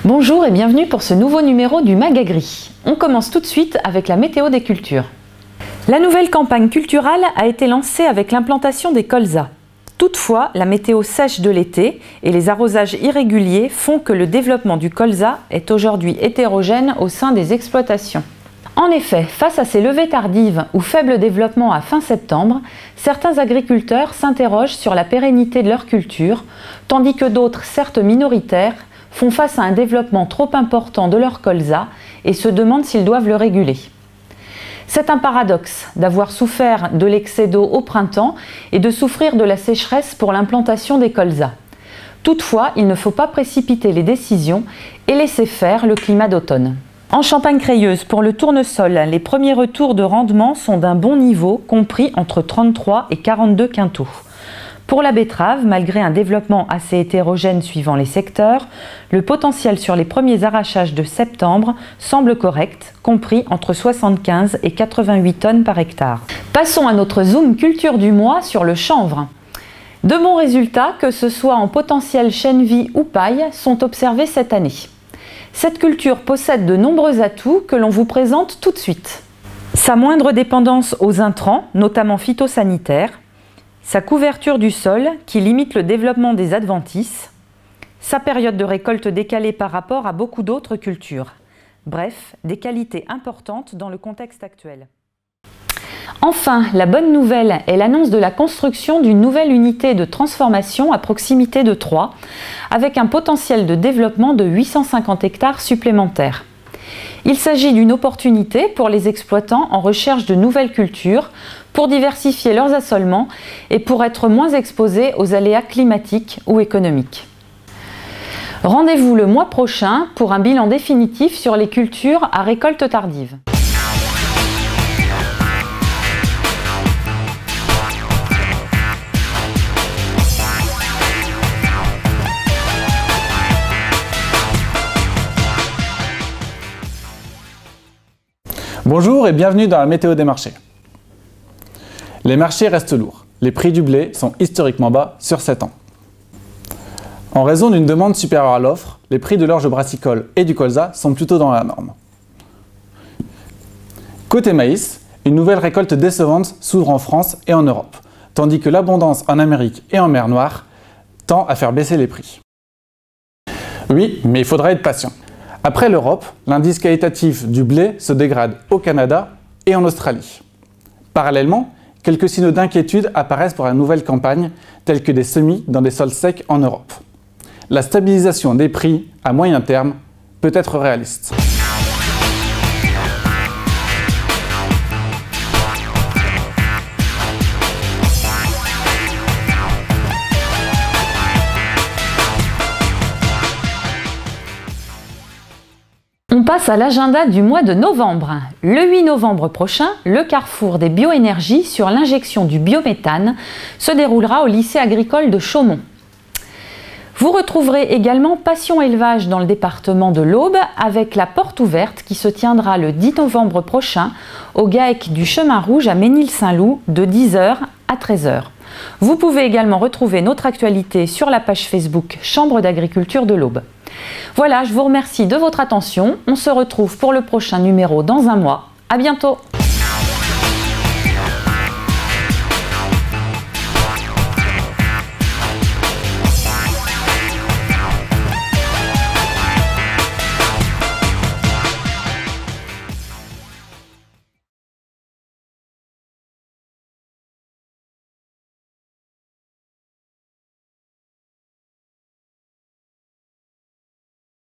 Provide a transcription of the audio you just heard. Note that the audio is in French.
Bonjour et bienvenue pour ce nouveau numéro du Mag Agri. On commence tout de suite avec la météo des cultures. La nouvelle campagne culturale a été lancée avec l'implantation des colzas. Toutefois, la météo sèche de l'été et les arrosages irréguliers font que le développement du colza est aujourd'hui hétérogène au sein des exploitations. En effet, face à ces levées tardives ou faible développement à fin septembre, certains agriculteurs s'interrogent sur la pérennité de leur culture, tandis que d'autres, certes minoritaires, font face à un développement trop important de leur colza et se demandent s'ils doivent le réguler. C'est un paradoxe d'avoir souffert de l'excès d'eau au printemps et de souffrir de la sécheresse pour l'implantation des colzas. Toutefois, il ne faut pas précipiter les décisions et laisser faire le climat d'automne. En Champagne-Crayeuse, pour le tournesol, les premiers retours de rendement sont d'un bon niveau, compris entre 33 et 42 quintaux. Pour la betterave, malgré un développement assez hétérogène suivant les secteurs, le potentiel sur les premiers arrachages de septembre semble correct, compris entre 75 et 88 tonnes par hectare. Passons à notre zoom culture du mois sur le chanvre. De bons résultats, que ce soit en potentiel chène-vie ou paille, sont observés cette année. Cette culture possède de nombreux atouts que l'on vous présente tout de suite. Sa moindre dépendance aux intrants, notamment phytosanitaires, sa couverture du sol qui limite le développement des adventices, sa période de récolte décalée par rapport à beaucoup d'autres cultures. Bref, des qualités importantes dans le contexte actuel. Enfin, la bonne nouvelle est l'annonce de la construction d'une nouvelle unité de transformation à proximité de Troyes, avec un potentiel de développement de 850 hectares supplémentaires. Il s'agit d'une opportunité pour les exploitants en recherche de nouvelles cultures, pour diversifier leurs assolements et pour être moins exposés aux aléas climatiques ou économiques. Rendez-vous le mois prochain pour un bilan définitif sur les cultures à récolte tardive. Bonjour et bienvenue dans la météo des marchés. Les marchés restent lourds. Les prix du blé sont historiquement bas sur 7 ans. En raison d'une demande supérieure à l'offre, les prix de l'orge brassicole et du colza sont plutôt dans la norme. Côté maïs, une nouvelle récolte décevante s'ouvre en France et en Europe, tandis que l'abondance en Amérique et en mer Noire tend à faire baisser les prix. Oui, mais il faudra être patient. Après l'Europe, l'indice qualitatif du blé se dégrade au Canada et en Australie. Parallèlement, quelques signaux d'inquiétude apparaissent pour la nouvelle campagne, tels que des semis dans des sols secs en Europe. La stabilisation des prix à moyen terme peut être réaliste. On passe à l'agenda du mois de novembre. Le 8 novembre prochain, le carrefour des bioénergies sur l'injection du biométhane se déroulera au lycée agricole de Chaumont. Vous retrouverez également Passion Élevage dans le département de l'Aube avec la porte ouverte qui se tiendra le 10 novembre prochain au GAEC du Chemin Rouge à Ménil-Saint-Loup de 10h à 13h. Vous pouvez également retrouver notre actualité sur la page Facebook Chambre d'agriculture de l'Aube. Voilà, je vous remercie de votre attention. On se retrouve pour le prochain numéro dans un mois. À bientôt!